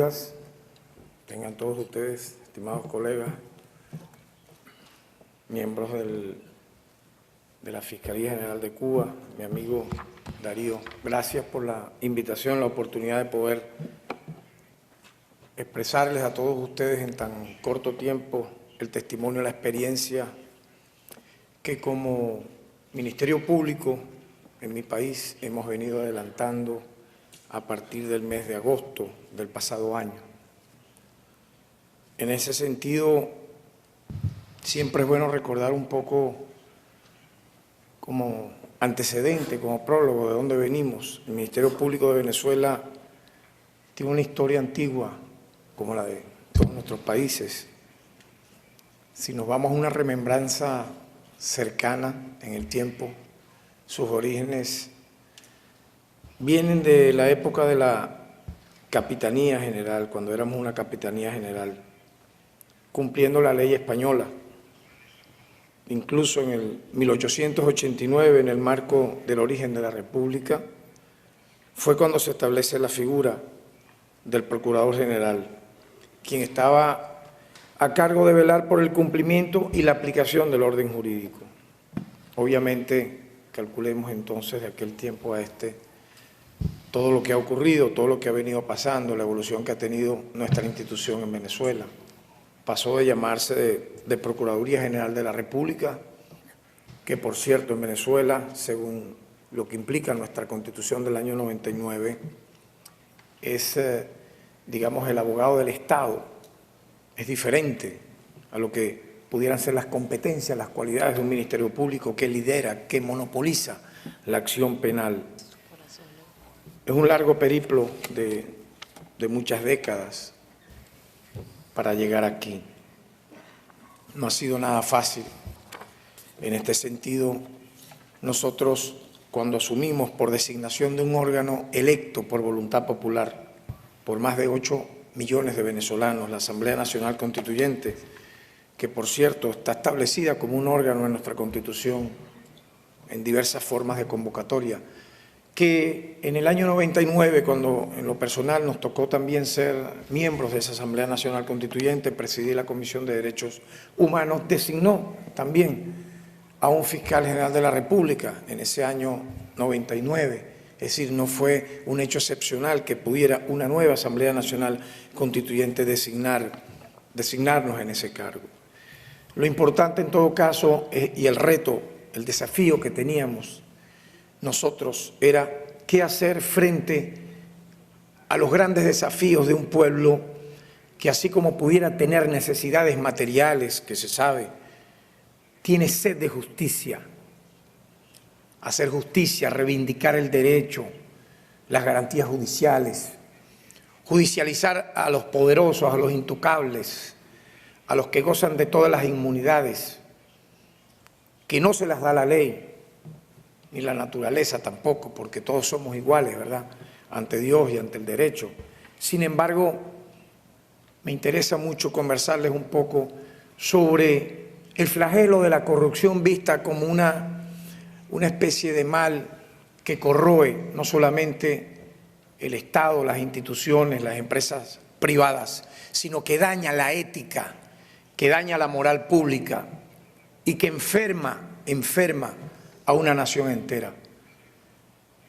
días. Tengan todos ustedes, estimados colegas, miembros de la Fiscalía General de Cuba, mi amigo Darío. Gracias por la invitación, la oportunidad de poder expresarles a todos ustedes en tan corto tiempo el testimonio, la experiencia que como Ministerio Público en mi país hemos venido adelantando a partir del mes de agosto del pasado año. En ese sentido, siempre es bueno recordar un poco como antecedente, como prólogo de dónde venimos. El Ministerio Público de Venezuela tiene una historia antigua, como la de todos nuestros países. Si nos vamos a una remembranza cercana en el tiempo, sus orígenes vienen de la época de la Capitanía General, cuando éramos una Capitanía General, cumpliendo la ley española. Incluso en el 1889, en el marco del origen de la República, fue cuando se establece la figura del Procurador General, quien estaba a cargo de velar por el cumplimiento y la aplicación del orden jurídico. Obviamente, calculemos entonces de aquel tiempo a todo lo que ha ocurrido, todo lo que ha venido pasando, la evolución que ha tenido nuestra institución en Venezuela. Pasó de llamarse de Procuraduría General de la República, que por cierto en Venezuela, según lo que implica nuestra Constitución del año 99, es, digamos, el abogado del Estado. Es diferente a lo que pudieran ser las competencias, las cualidades de un Ministerio Público que lidera, que monopoliza la acción penal. Es un largo periplo de muchas décadas para llegar aquí. No ha sido nada fácil. En este sentido, nosotros, cuando asumimos por designación de un órgano electo por voluntad popular, por más de 8 millones de venezolanos, la Asamblea Nacional Constituyente, que por cierto está establecida como un órgano en nuestra Constitución en diversas formas de convocatoria, que en el año 99, cuando en lo personal nos tocó también ser miembros de esa Asamblea Nacional Constituyente, presidir la Comisión de Derechos Humanos, designó también a un fiscal general de la República en ese año 99. Es decir, no fue un hecho excepcional que pudiera una nueva Asamblea Nacional Constituyente designarnos en ese cargo. Lo importante en todo caso, y el reto, el desafío que teníamos nosotros era qué hacer frente a los grandes desafíos de un pueblo que, así como pudiera tener necesidades materiales, que se sabe, tiene sed de justicia, hacer justicia, reivindicar el derecho, las garantías judiciales, judicializar a los poderosos, a los intocables, a los que gozan de todas las inmunidades, que no se las da la ley, ni la naturaleza tampoco, porque todos somos iguales, ¿verdad?, ante Dios y ante el derecho. Sin embargo, me interesa mucho conversarles un poco sobre el flagelo de la corrupción vista como una especie de mal que corroe no solamente el Estado, las instituciones, las empresas privadas, sino que daña la ética, que daña la moral pública y que enferma a una nación entera.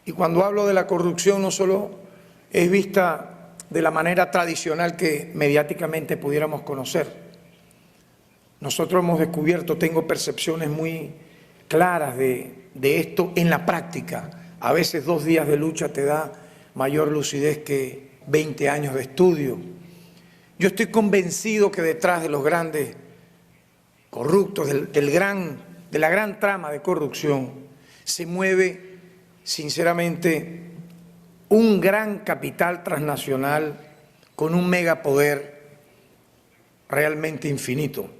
Y cuando hablo de la corrupción no solo es vista de la manera tradicional que mediáticamente pudiéramos conocer. Nosotros hemos descubierto, tengo percepciones muy claras de esto en la práctica. A veces 2 días de lucha te da mayor lucidez que 20 años de estudio. Yo estoy convencido que detrás de los grandes corruptos, de la gran trama de corrupción, se mueve sinceramente un gran capital transnacional con un megapoder realmente infinito,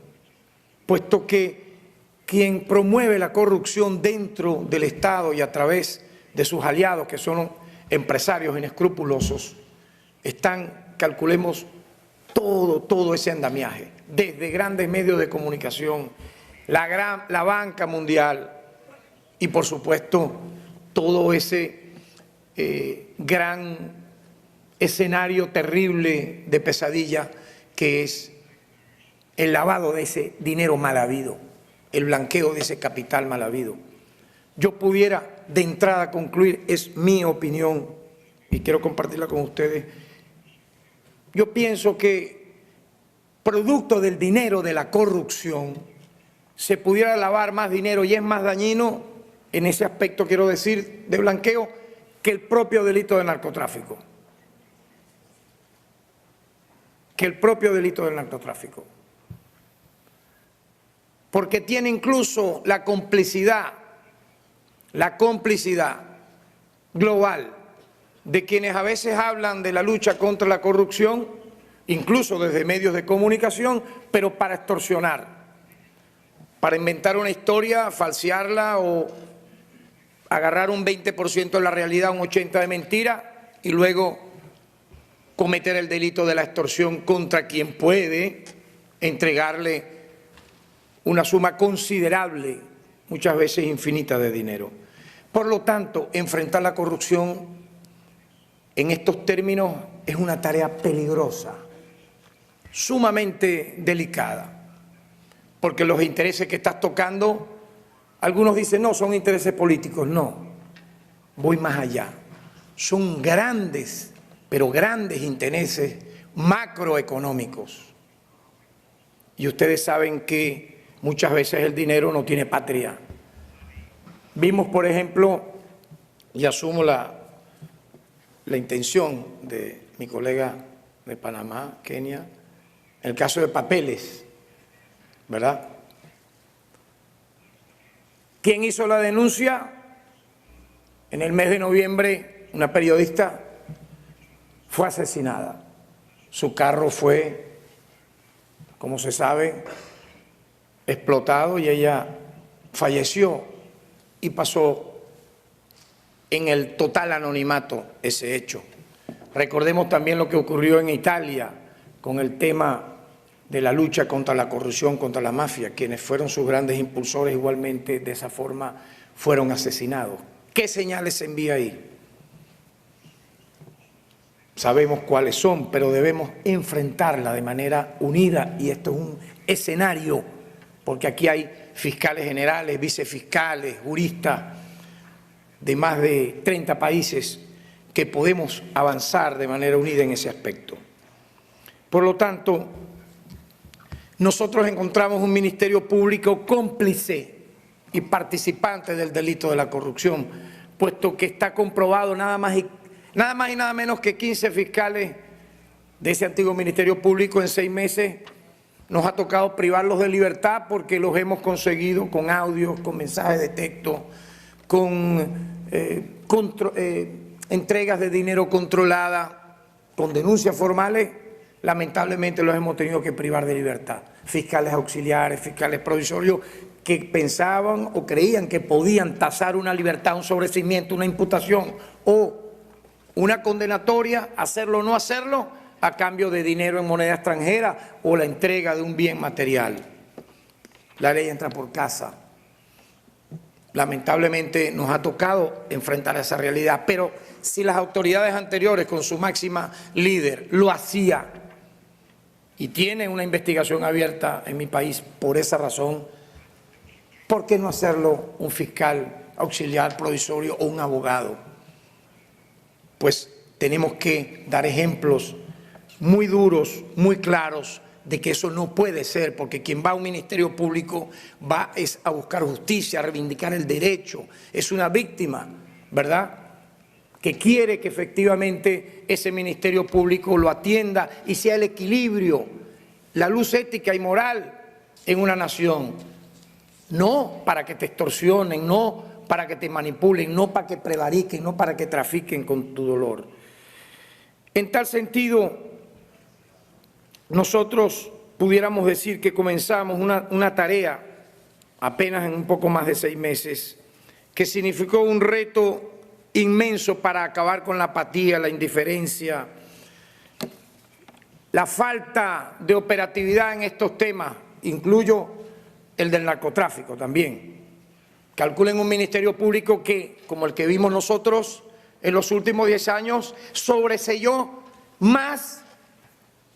puesto que quien promueve la corrupción dentro del Estado y a través de sus aliados, que son empresarios inescrupulosos, están, calculemos, todo ese andamiaje, desde grandes medios de comunicación, la banca mundial y, por supuesto, todo ese gran escenario terrible de pesadilla que es el lavado de ese dinero mal habido, el blanqueo de ese capital mal habido. Yo pudiera de entrada concluir, es mi opinión y quiero compartirla con ustedes, yo pienso que producto del dinero de la corrupción se pudiera lavar más dinero y es más dañino en ese aspecto, quiero decir, de blanqueo, que el propio delito de narcotráfico. Porque tiene incluso la complicidad global de quienes a veces hablan de la lucha contra la corrupción, incluso desde medios de comunicación, pero para extorsionar, para inventar una historia, falsearla o agarrar un 20% de la realidad, un 80% de mentira y luego cometer el delito de la extorsión contra quien puede entregarle una suma considerable, muchas veces infinita de dinero. Por lo tanto, enfrentar la corrupción en estos términos es una tarea peligrosa, sumamente delicada, porque los intereses que estás tocando, algunos dicen no, son intereses políticos, no, voy más allá, son grandes, pero grandes intereses macroeconómicos. Y ustedes saben que muchas veces el dinero no tiene patria. Vimos, por ejemplo, y asumo la intención de mi colega de Panamá, Kenia, el caso de Papeles, ¿verdad? ¿Quién hizo la denuncia? En el mes de noviembre, una periodista fue asesinada. Su carro fue, como se sabe, explotado y ella falleció y pasó en el total anonimato ese hecho. Recordemos también lo que ocurrió en Italia con el tema de la lucha contra la corrupción, contra la mafia, quienes fueron sus grandes impulsores igualmente de esa forma fueron asesinados. ¿Qué señales se envía ahí? Sabemos cuáles son, pero debemos enfrentarla de manera unida y esto es un escenario, porque aquí hay fiscales generales, vicefiscales, juristas de más de 30 países que podemos avanzar de manera unida en ese aspecto. Por lo tanto, nosotros encontramos un Ministerio Público cómplice y participante del delito de la corrupción, puesto que está comprobado nada más y nada menos que 15 fiscales de ese antiguo Ministerio Público en 6 meses nos ha tocado privarlos de libertad porque los hemos conseguido con audios, con mensajes de texto, con entregas de dinero controlada, con denuncias formales. Lamentablemente los hemos tenido que privar de libertad. Fiscales auxiliares, fiscales provisorios que pensaban o creían que podían tasar una libertad, un sobreseimiento, una imputación o una condenatoria, hacerlo o no hacerlo, a cambio de dinero en moneda extranjera o la entrega de un bien material. La ley entra por casa. Lamentablemente nos ha tocado enfrentar esa realidad, pero si las autoridades anteriores con su máxima líder lo hacía y tienen una investigación abierta en mi país por esa razón, ¿por qué no hacerlo un fiscal auxiliar provisorio o un abogado? Pues tenemos que dar ejemplos muy duros, muy claros, de que eso no puede ser, porque quien va a un ministerio público va es a buscar justicia, a reivindicar el derecho, es una víctima, ¿verdad?, que quiere que efectivamente ese ministerio público lo atienda y sea el equilibrio, la luz ética y moral en una nación, no para que te extorsionen, no para que te manipulen, no para que prevariquen, no para que trafiquen con tu dolor. En tal sentido, nosotros pudiéramos decir que comenzamos una tarea apenas en un poco más de 6 meses, que significó un reto inmenso para acabar con la apatía, la indiferencia, la falta de operatividad en estos temas, incluyo el del narcotráfico también. Calculen un ministerio público que, como el que vimos nosotros en los últimos 10 años, sobreseyó más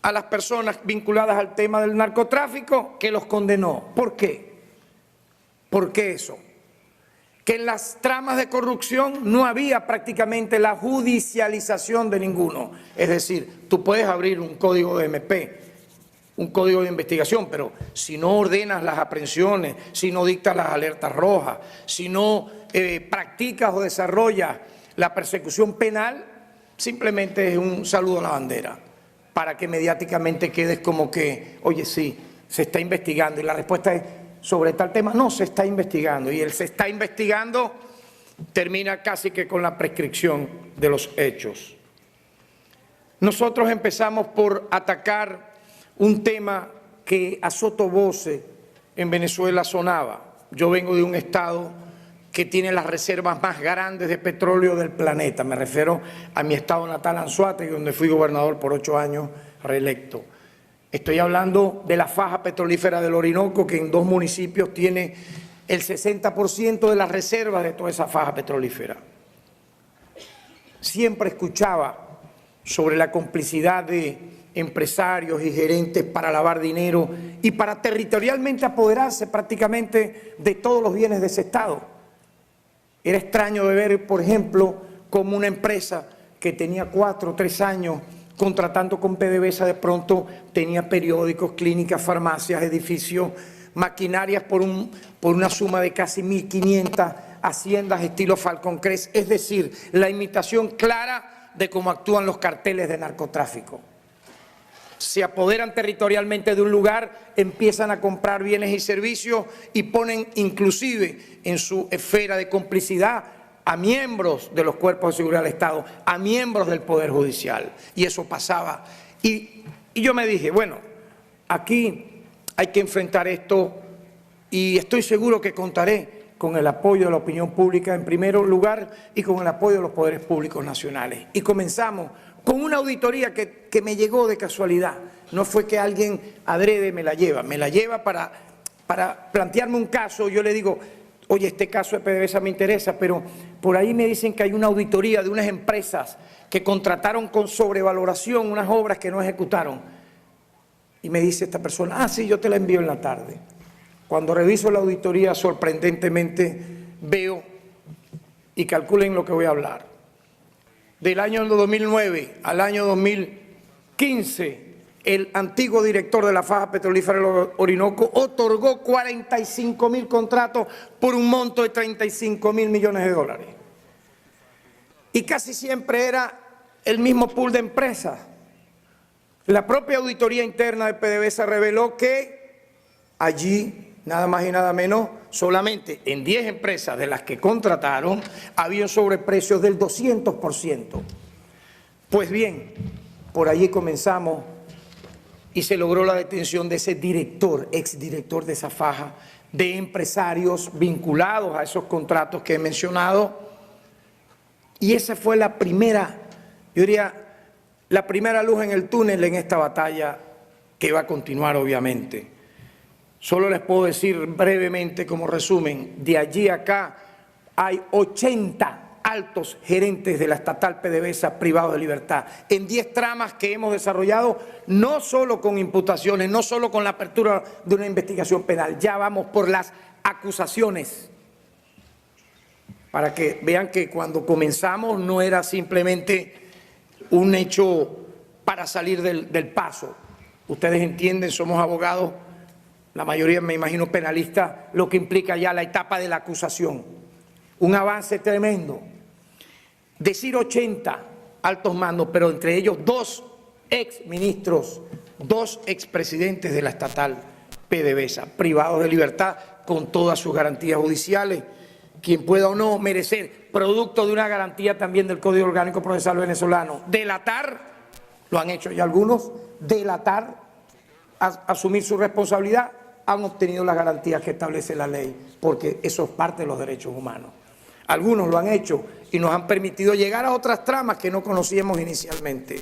a las personas vinculadas al tema del narcotráfico que los condenó. ¿Por qué? ¿Por qué eso? Que en las tramas de corrupción no había prácticamente la judicialización de ninguno. Es decir, tú puedes abrir un código de MP, un código de investigación, pero si no ordenas las aprehensiones, si no dictas las alertas rojas, si no practicas o desarrollas la persecución penal, simplemente es un saludo a la bandera, para que mediáticamente quedes como que, oye, sí, se está investigando. Y la respuesta es, sobre tal tema, no se está investigando. Y el se está investigando termina casi que con la prescripción de los hechos. Nosotros empezamos por atacar un tema que a sotovoce en Venezuela sonaba. Yo vengo de un estado que tiene las reservas más grandes de petróleo del planeta. Me refiero a mi estado natal, Anzoátegui, donde fui gobernador por 8 años reelecto. Estoy hablando de la faja petrolífera del Orinoco, que en 2 municipios tiene el 60% de las reservas de toda esa faja petrolífera. Siempre escuchaba sobre la complicidad de empresarios y gerentes para lavar dinero y para territorialmente apoderarse prácticamente de todos los bienes de ese estado. Era extraño de ver, por ejemplo, como una empresa que tenía 4 o 3 años contratando con PDVSA, de pronto tenía periódicos, clínicas, farmacias, edificios, maquinarias por una suma de casi 1.500 haciendas estilo Falcon Crest, es decir, la imitación clara de cómo actúan los carteles de narcotráfico. Se apoderan territorialmente de un lugar, empiezan a comprar bienes y servicios y ponen inclusive en su esfera de complicidad a miembros de los cuerpos de seguridad del Estado, a miembros del Poder Judicial. Y eso pasaba. Y yo me dije, bueno, aquí hay que enfrentar esto y estoy seguro que contaré con el apoyo de la opinión pública en primer lugar y con el apoyo de los poderes públicos nacionales. Y comenzamos con una auditoría que me llegó de casualidad. No fue que alguien adrede me la lleva para plantearme un caso. Yo le digo, oye, este caso de PDVSA me interesa, pero por ahí me dicen que hay una auditoría de unas empresas que contrataron con sobrevaloración unas obras que no ejecutaron. Y me dice esta persona, sí, yo te la envío en la tarde. Cuando reviso la auditoría, sorprendentemente veo, y calculen lo que voy a hablar, del año 2009 al año 2015, el antiguo director de la faja petrolífera del Orinoco otorgó 45.000 contratos por un monto de 35.000 millones de dólares. Y casi siempre era el mismo pool de empresas. La propia auditoría interna de PDVSA reveló que allí, nada más y nada menos, solamente en 10 empresas de las que contrataron, había sobreprecios del 200%. Pues bien, por allí comenzamos y se logró la detención de ese director, exdirector de esa faja, de empresarios vinculados a esos contratos que he mencionado. Y esa fue la primera, yo diría, la primera luz en el túnel en esta batalla que va a continuar obviamente. Solo les puedo decir brevemente como resumen, de allí a acá hay 80 altos gerentes de la estatal PDVSA privados de libertad, en 10 tramas que hemos desarrollado, no solo con imputaciones, no solo con la apertura de una investigación penal, ya vamos por las acusaciones, para que vean que cuando comenzamos no era simplemente un hecho para salir del paso. Ustedes entienden, somos abogados, la mayoría me imagino penalistas, lo que implica ya la etapa de la acusación. Un avance tremendo. Decir 80 altos mandos, pero entre ellos 2 exministros, 2 expresidentes de la estatal PDVSA, privados de libertad con todas sus garantías judiciales, quien pueda o no merecer, producto de una garantía también del Código Orgánico Procesal venezolano, delatar, lo han hecho ya algunos, delatar, asumir su responsabilidad, han obtenido las garantías que establece la ley, porque eso es parte de los derechos humanos. Algunos lo han hecho y nos han permitido llegar a otras tramas que no conocíamos inicialmente.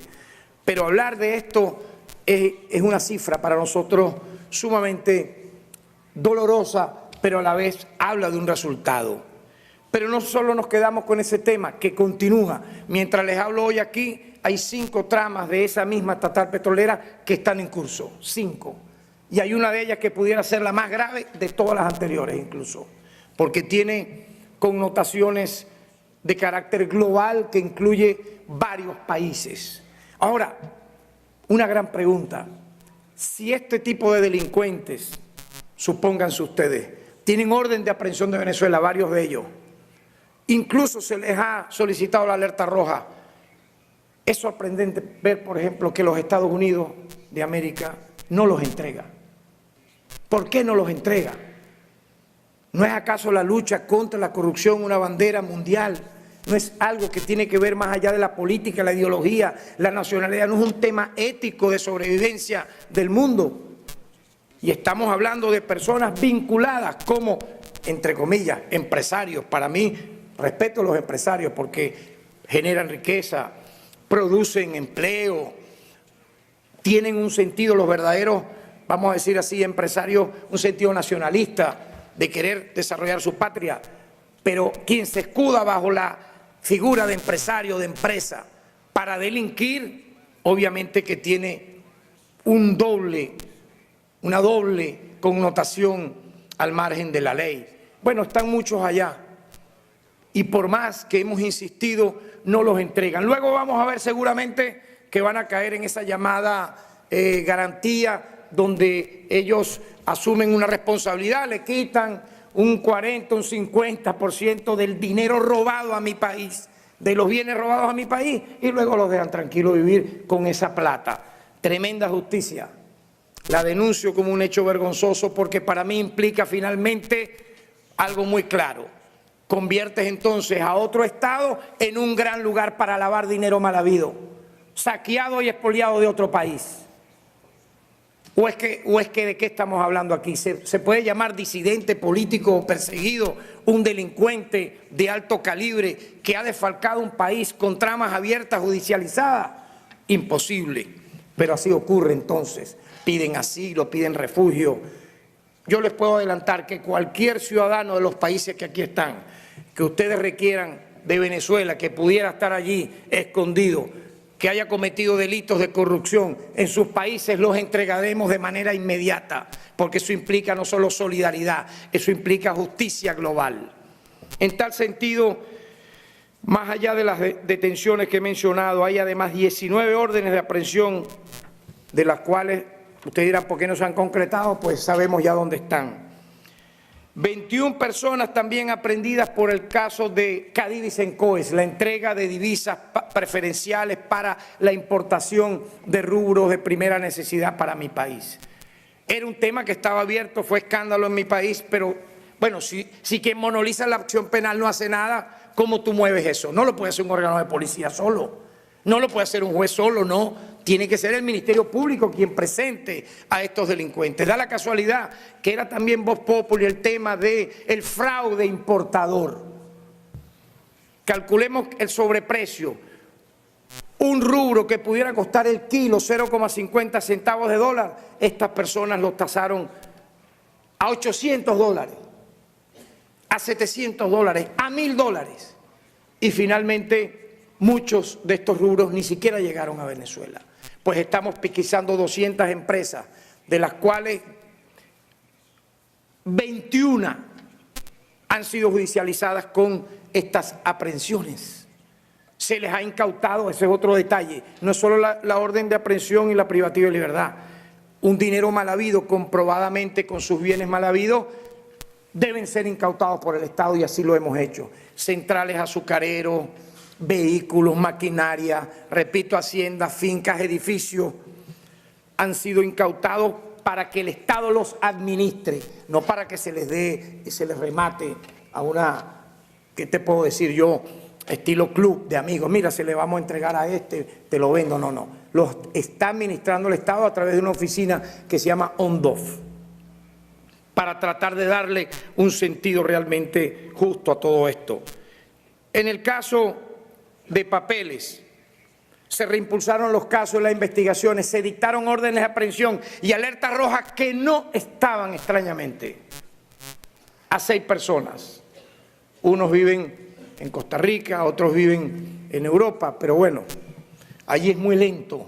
Pero hablar de esto es una cifra para nosotros sumamente dolorosa, pero a la vez habla de un resultado. Pero no solo nos quedamos con ese tema, que continúa. Mientras les hablo hoy aquí, hay 5 tramas de esa misma estatal petrolera que están en curso, 5. Y hay una de ellas que pudiera ser la más grave de todas las anteriores incluso, porque tiene connotaciones de carácter global que incluye varios países. Ahora, una gran pregunta: si este tipo de delincuentes, supónganse ustedes, tienen orden de aprehensión de Venezuela, varios de ellos, incluso se les ha solicitado la alerta roja, es sorprendente ver, por ejemplo, que los Estados Unidos de América no los entrega. ¿Por qué no los entrega? ¿No es acaso la lucha contra la corrupción una bandera mundial? ¿No es algo que tiene que ver más allá de la política, la ideología, la nacionalidad? ¿No es un tema ético de sobrevivencia del mundo? Y estamos hablando de personas vinculadas como, entre comillas, empresarios. Para mí, respeto a los empresarios porque generan riqueza, producen empleo, tienen un sentido, los verdaderos, vamos a decir así, empresarios, un sentido nacionalista de querer desarrollar su patria. Pero quien se escuda bajo la figura de empresario, de empresa, para delinquir, obviamente que tiene una doble connotación al margen de la ley. Bueno, están muchos allá y por más que hemos insistido, no los entregan. Luego vamos a ver seguramente que van a caer en esa llamada garantía, donde ellos asumen una responsabilidad, le quitan un 40, un 50% del dinero robado a mi país, de los bienes robados a mi país, y luego los dejan tranquilos vivir con esa plata. Tremenda justicia. La denuncio como un hecho vergonzoso porque para mí implica finalmente algo muy claro. Conviertes entonces a otro Estado en un gran lugar para lavar dinero mal habido, saqueado y expoliado de otro país. ¿O es que de qué estamos hablando aquí? ¿Se puede llamar disidente político o perseguido un delincuente de alto calibre que ha desfalcado un país con tramas abiertas judicializadas? Imposible. Pero así ocurre entonces. Piden asilo, piden refugio. Yo les puedo adelantar que cualquier ciudadano de los países que aquí están, que ustedes requieran de Venezuela, que pudiera estar allí escondido, que haya cometido delitos de corrupción en sus países, los entregaremos de manera inmediata, porque eso implica no solo solidaridad, eso implica justicia global. En tal sentido, más allá de las detenciones que he mencionado, hay además 19 órdenes de aprehensión, de las cuales ustedes dirán, ¿por qué no se han concretado? Pues sabemos ya dónde están. 21 personas también aprehendidas por el caso de Cadivi Sencoes, la entrega de divisas preferenciales para la importación de rubros de primera necesidad para mi país. Era un tema que estaba abierto, fue escándalo en mi país, pero bueno, si quien monoliza la acción penal no hace nada, ¿cómo tú mueves eso? No lo puede hacer un órgano de policía solo, no lo puede hacer un juez solo, no. Tiene que ser el Ministerio Público quien presente a estos delincuentes. Da la casualidad que era también Vox Populi el tema del fraude importador. Calculemos el sobreprecio. Un rubro que pudiera costar el kilo 0,50 centavos de dólar, estas personas lo tasaron a $800, a $700, a $1000. Y finalmente muchos de estos rubros ni siquiera llegaron a Venezuela. Pues estamos pesquisando 200 empresas, de las cuales 21 han sido judicializadas con estas aprehensiones. Se les ha incautado, ese es otro detalle, no es solo la orden de aprehensión y la privativa de libertad, un dinero mal habido, comprobadamente con sus bienes mal habidos, deben ser incautados por el Estado y así lo hemos hecho. Centrales azucareros, vehículos, maquinaria, repito, haciendas, fincas, edificios, han sido incautados para que el Estado los administre, no para que se les dé y se les remate a una, ¿qué te puedo decir yo? Estilo club de amigos, mira, se le vamos a entregar a este, te lo vendo, no. Los está administrando el Estado a través de una oficina que se llama ONDOF, para tratar de darle un sentido realmente justo a todo esto. En el caso de papeles, se reimpulsaron los casos, las investigaciones, se dictaron órdenes de aprehensión y alertas rojas que no estaban, extrañamente, a 6 personas. Unos viven en Costa Rica, otros viven en Europa, pero bueno, allí es muy lento.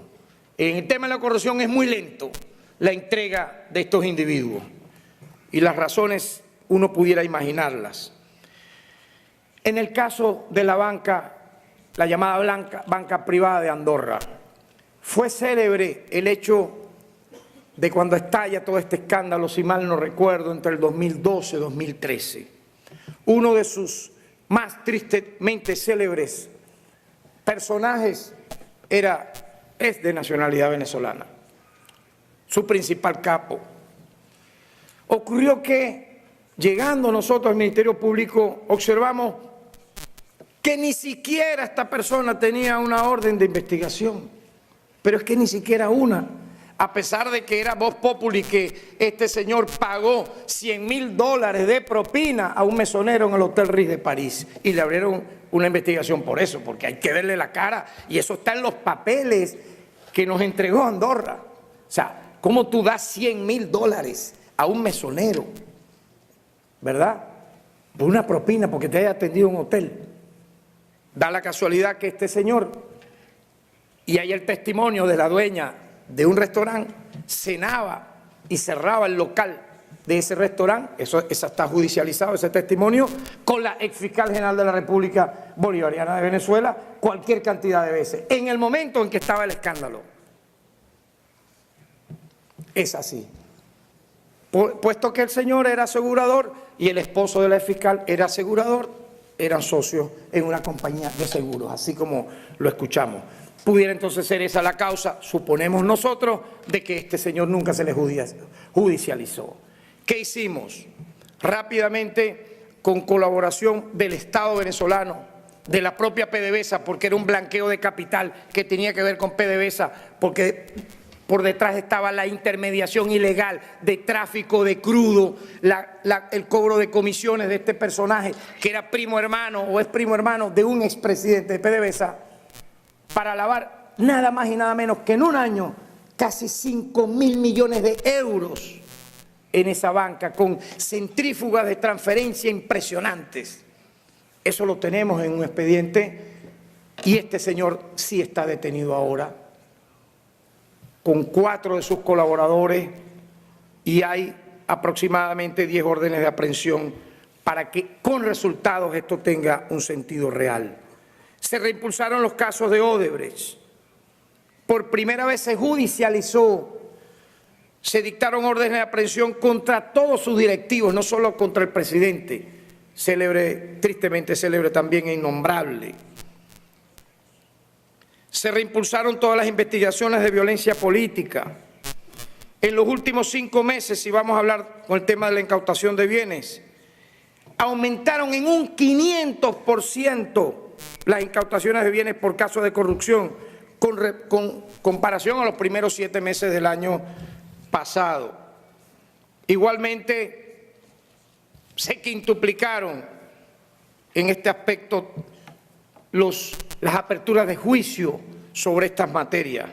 En el tema de la corrupción es muy lento la entrega de estos individuos. Y las razones uno pudiera imaginarlas. En el caso de la banca, la llamada banca privada de Andorra, fue célebre el hecho de cuando estalla todo este escándalo, si mal no recuerdo, entre el 2012 y 2013. Uno de sus más tristemente célebres personajes es de nacionalidad venezolana, su principal capo. Ocurrió que, llegando nosotros al Ministerio Público, observamos que ni siquiera esta persona tenía una orden de investigación, pero es que ni siquiera una, a pesar de que era voz populi que este señor pagó $100.000 de propina a un mesonero en el Hotel Ritz de París y le abrieron una investigación por eso, porque hay que verle la cara y eso está en los papeles que nos entregó Andorra. O sea, ¿cómo tú das $100.000 a un mesonero, verdad? Por una propina, porque te haya atendido un hotel. Da la casualidad que este señor, y hay el testimonio de la dueña de un restaurante, cenaba y cerraba el local de ese restaurante, eso está judicializado, ese testimonio, con la exfiscal general de la República Bolivariana de Venezuela, cualquier cantidad de veces, en el momento en que estaba el escándalo. Es así. Puesto que el señor era asegurador y el esposo de la exfiscal era asegurador, eran socios en una compañía de seguros, así como lo escuchamos. Pudiera entonces ser esa la causa, suponemos nosotros, de que este señor nunca se le judicializó. ¿Qué hicimos? Rápidamente, con colaboración del Estado venezolano, de la propia PDVSA, porque era un blanqueo de capital que tenía que ver con PDVSA, porque por detrás estaba la intermediación ilegal de tráfico de crudo, el cobro de comisiones de este personaje, que era primo hermano o es primo hermano de un expresidente de PDVSA, para lavar nada más y nada menos que en un año casi 5.000 millones de euros en esa banca, con centrífugas de transferencia impresionantes. Eso lo tenemos en un expediente y este señor sí está detenido ahora, con 4 de sus colaboradores, y hay aproximadamente 10 órdenes de aprehensión para que con resultados esto tenga un sentido real. Se reimpulsaron los casos de Odebrecht. Por primera vez se judicializó, se dictaron órdenes de aprehensión contra todos sus directivos, no solo contra el presidente, célebre, tristemente célebre también e innombrable. Se reimpulsaron todas las investigaciones de violencia política. En los últimos 5 meses, si vamos a hablar con el tema de la incautación de bienes, aumentaron en un 500% las incautaciones de bienes por casos de corrupción con comparación a los primeros 7 meses del año pasado. Igualmente, se quintuplicaron en este aspecto las aperturas de juicio sobre estas materias.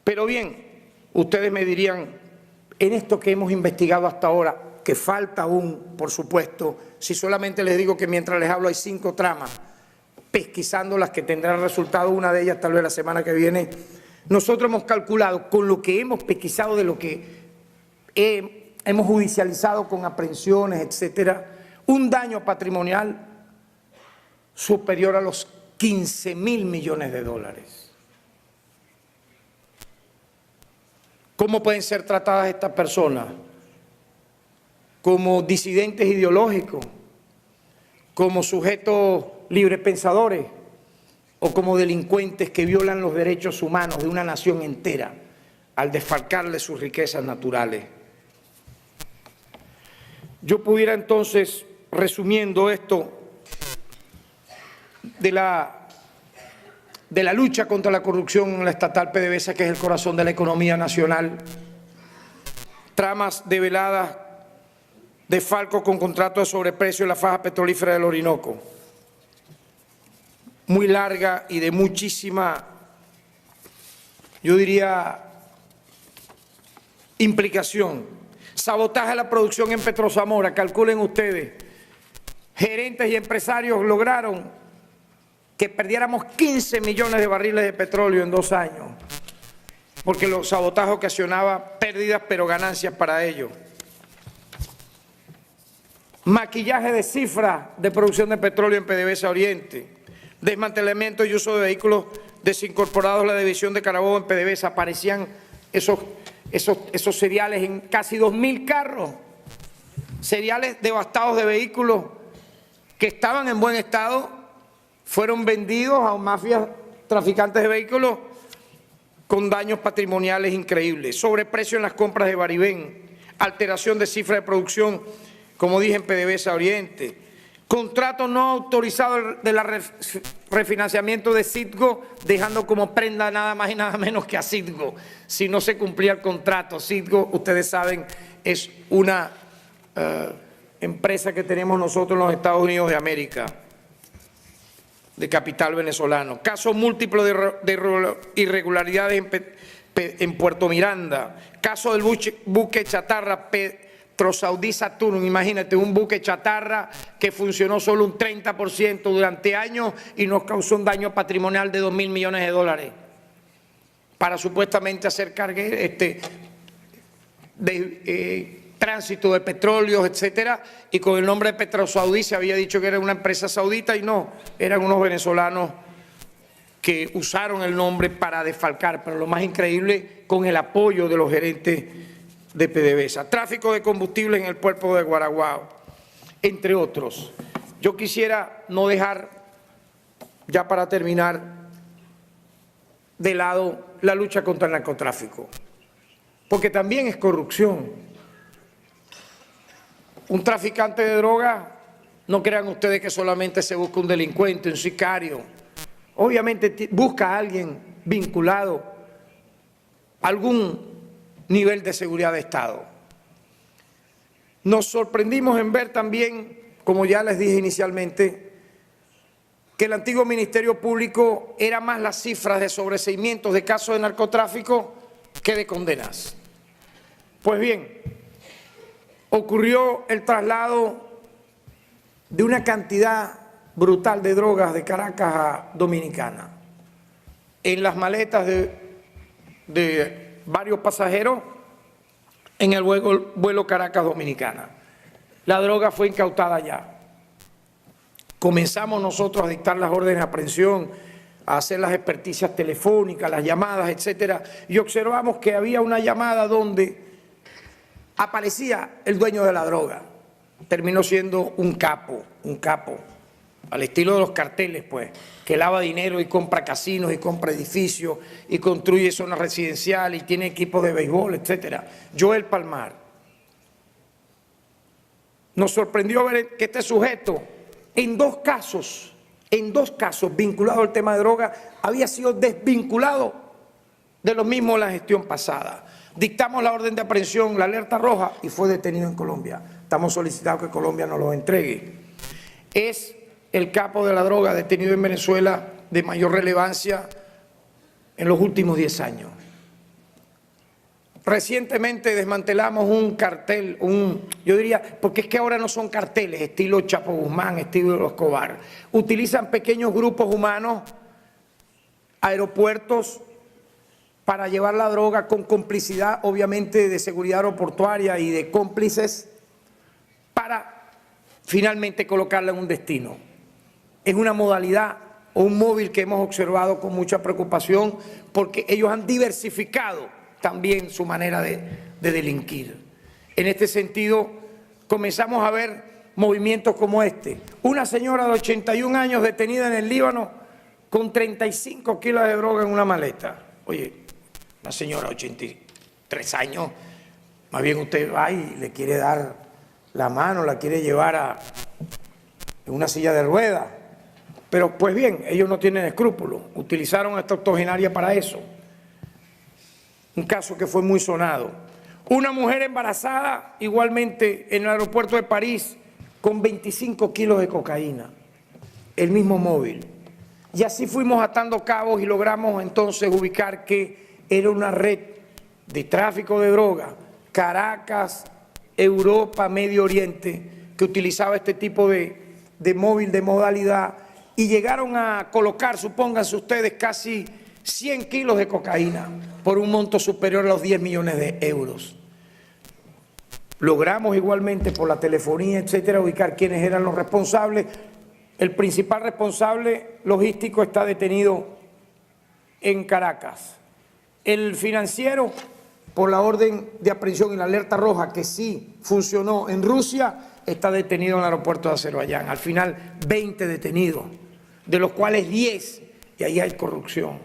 Pero bien, ustedes me dirían, en esto que hemos investigado hasta ahora, que falta aún, por supuesto, si solamente les digo que mientras les hablo hay 5 tramas, pesquisando las que tendrán resultado, una de ellas tal vez la semana que viene, nosotros hemos calculado con lo que hemos pesquisado de lo que hemos judicializado con aprehensiones, etcétera, un daño patrimonial superior a los 15.000 millones de dólares. ¿Cómo pueden ser tratadas estas personas? Como disidentes ideológicos, como sujetos librepensadores o como delincuentes que violan los derechos humanos de una nación entera al desfalcarle sus riquezas naturales. Yo pudiera entonces, resumiendo esto, de la lucha contra la corrupción en la estatal PDVSA, que es el corazón de la economía nacional, tramas develadas, desfalco con contrato de sobreprecio en la faja petrolífera del Orinoco, muy larga y de muchísima, yo diría, implicación. Sabotaje a la producción en Petrozamora, calculen ustedes, gerentes y empresarios lograron que perdiéramos 15 millones de barriles de petróleo en 2 años, porque los sabotajes ocasionaba pérdidas pero ganancias para ellos. Maquillaje de cifras de producción de petróleo en PDVSA Oriente, desmantelamiento y uso de vehículos desincorporados a la división de Carabobo en PDVSA. Aparecían esos seriales en casi 2.000 carros, seriales devastados de vehículos que estaban en buen estado, fueron vendidos a mafias traficantes de vehículos con daños patrimoniales increíbles, sobreprecio en las compras de Baribén, alteración de cifra de producción, como dije, en PDVSA Oriente, contrato no autorizado de la refinanciamiento de Citgo, dejando como prenda nada más y nada menos que a Citgo, si no se cumplía el contrato. Citgo, ustedes saben, es una empresa que tenemos nosotros en los Estados Unidos de América, de capital venezolano. Casos múltiples de irregularidades en Puerto Miranda. Caso del buque chatarra Petrosaudí Saturn. Imagínate, un buque chatarra que funcionó solo un 30% durante años y nos causó un daño patrimonial de 2.000 millones de dólares para supuestamente hacer cargue tránsito de petróleos, etcétera, y con el nombre de Petrosaudí se había dicho que era una empresa saudita y no, eran unos venezolanos que usaron el nombre para desfalcar, pero lo más increíble, con el apoyo de los gerentes de PDVSA. Tráfico de combustible en el puerto de Guaraguao, entre otros. Yo quisiera no dejar, ya para terminar, de lado la lucha contra el narcotráfico, porque también es corrupción. Un traficante de droga, no crean ustedes que solamente se busca un delincuente, un sicario. Obviamente busca a alguien vinculado a algún nivel de seguridad de Estado. Nos sorprendimos en ver también, como ya les dije inicialmente, que el antiguo Ministerio Público era más las cifras de sobreseimientos de casos de narcotráfico que de condenas. Pues bien, ocurrió el traslado de una cantidad brutal de drogas de Caracas a Dominicana. En las maletas de varios pasajeros en el vuelo Caracas-Dominicana. La droga fue incautada ya. Comenzamos nosotros a dictar las órdenes de aprehensión, a hacer las experticias telefónicas, las llamadas, etcétera, y observamos que había una llamada donde aparecía el dueño de la droga. Terminó siendo un capo, al estilo de los carteles, pues, que lava dinero y compra casinos y compra edificios y construye zonas residenciales y tiene equipos de béisbol, etcétera. Joel Palmar. Nos sorprendió ver que este sujeto, en dos casos vinculados al tema de droga, había sido desvinculado de lo mismo de la gestión pasada. Dictamos la orden de aprehensión, la alerta roja, y fue detenido en Colombia. Estamos solicitando que Colombia nos lo entregue. Es el capo de la droga detenido en Venezuela de mayor relevancia en los últimos 10 años. Recientemente desmantelamos un cartel, yo diría, porque es que ahora no son carteles, estilo Chapo Guzmán, estilo Escobar. Utilizan pequeños grupos humanos, aeropuertos, para llevar la droga con complicidad, obviamente, de seguridad aeroportuaria y de cómplices, para finalmente colocarla en un destino. Es una modalidad o un móvil que hemos observado con mucha preocupación porque ellos han diversificado también su manera de delinquir. En este sentido, comenzamos a ver movimientos como este. Una señora de 81 años detenida en el Líbano con 35 kilos de droga en una maleta. Oye, una señora de 83 años, más bien usted va y le quiere dar la mano, la quiere llevar en una silla de ruedas. Pero pues bien, ellos no tienen escrúpulos, utilizaron esta octogenaria para eso. Un caso que fue muy sonado. Una mujer embarazada, igualmente en el aeropuerto de París, con 25 kilos de cocaína, el mismo móvil. Y así fuimos atando cabos y logramos entonces ubicar que era una red de tráfico de droga, Caracas, Europa, Medio Oriente, que utilizaba este tipo de móvil de modalidad y llegaron a colocar, supónganse ustedes, casi 100 kilos de cocaína por un monto superior a los 10 millones de euros. Logramos igualmente por la telefonía, etcétera, ubicar quiénes eran los responsables. El principal responsable logístico está detenido en Caracas. El financiero, por la orden de aprehensión y la alerta roja, que sí funcionó en Rusia, está detenido en el aeropuerto de Azerbaiyán. Al final, 20 detenidos, de los cuales 10, y ahí hay corrupción,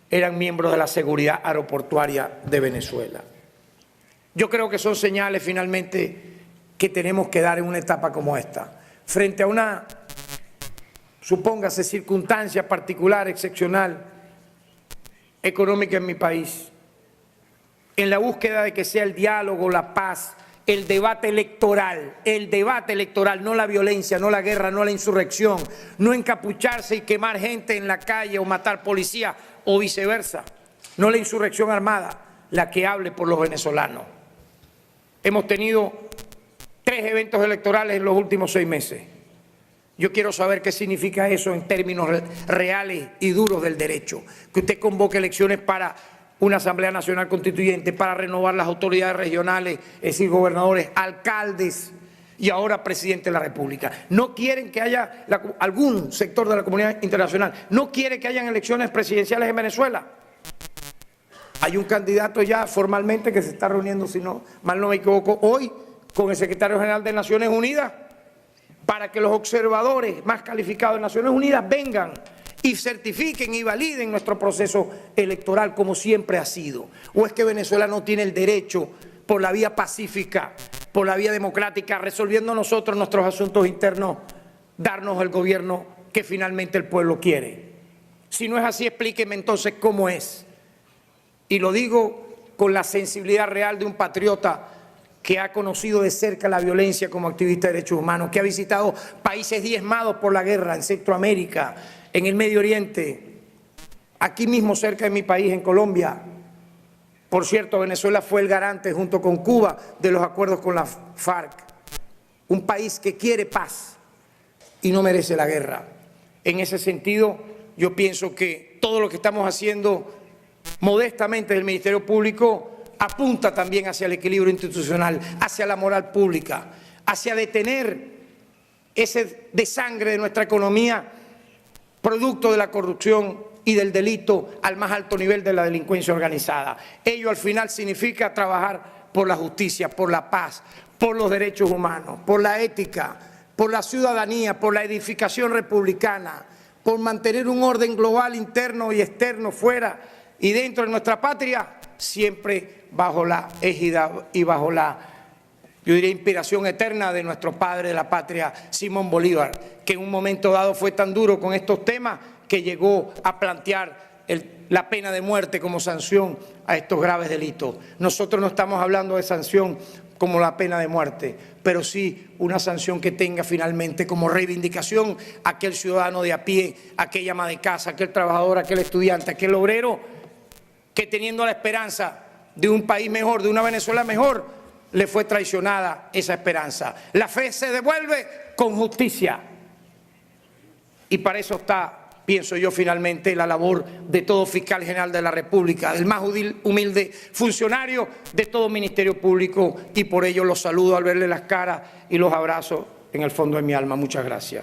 eran miembros de la seguridad aeroportuaria de Venezuela. Yo creo que son señales finalmente que tenemos que dar en una etapa como esta. Frente a una, supóngase, circunstancia particular, excepcional, económica en mi país, en la búsqueda de que sea el diálogo, la paz, el debate electoral, no la violencia, no la guerra, no la insurrección, no encapucharse y quemar gente en la calle o matar policía o viceversa, no la insurrección armada, la que hable por los venezolanos. Hemos tenido 3 eventos electorales en los últimos 6 meses. Yo quiero saber qué significa eso en términos reales y duros del derecho. Que usted convoque elecciones para una Asamblea Nacional Constituyente, para renovar las autoridades regionales, es decir, gobernadores, alcaldes y ahora presidente de la República. No quieren que haya, algún sector de la comunidad internacional, no quiere que hayan elecciones presidenciales en Venezuela. Hay un candidato ya formalmente que se está reuniendo, si no mal no me equivoco, hoy con el secretario general de Naciones Unidas para que los observadores más calificados de Naciones Unidas vengan y certifiquen y validen nuestro proceso electoral como siempre ha sido. ¿O es que Venezuela no tiene el derecho por la vía pacífica, por la vía democrática, resolviendo nosotros nuestros asuntos internos, darnos el gobierno que finalmente el pueblo quiere? Si no es así, explíqueme entonces cómo es. Y lo digo con la sensibilidad real de un patriota que ha conocido de cerca la violencia como activista de derechos humanos, que ha visitado países diezmados por la guerra en Centroamérica, en el Medio Oriente, aquí mismo cerca de mi país, en Colombia. Por cierto, Venezuela fue el garante junto con Cuba de los acuerdos con la FARC. Un país que quiere paz y no merece la guerra. En ese sentido, yo pienso que todo lo que estamos haciendo modestamente del Ministerio Público apunta también hacia el equilibrio institucional, hacia la moral pública, hacia detener ese desangre de nuestra economía producto de la corrupción y del delito al más alto nivel de la delincuencia organizada. Ello al final significa trabajar por la justicia, por la paz, por los derechos humanos, por la ética, por la ciudadanía, por la edificación republicana, por mantener un orden global interno y externo fuera y dentro de nuestra patria, siempre bajo la égida y bajo la, yo diría, inspiración eterna de nuestro padre de la patria, Simón Bolívar, que en un momento dado fue tan duro con estos temas que llegó a plantear la pena de muerte como sanción a estos graves delitos. Nosotros no estamos hablando de sanción como la pena de muerte, pero sí una sanción que tenga finalmente como reivindicación a aquel ciudadano de a pie, aquella ama de casa, aquel trabajador, aquel estudiante, aquel obrero, que teniendo la esperanza de un país mejor, de una Venezuela mejor, le fue traicionada esa esperanza. La fe se devuelve con justicia. Y para eso está, pienso yo, finalmente la labor de todo fiscal general de la República, del más humilde funcionario de todo Ministerio Público, y por ello los saludo al verle las caras y los abrazo en el fondo de mi alma. Muchas gracias.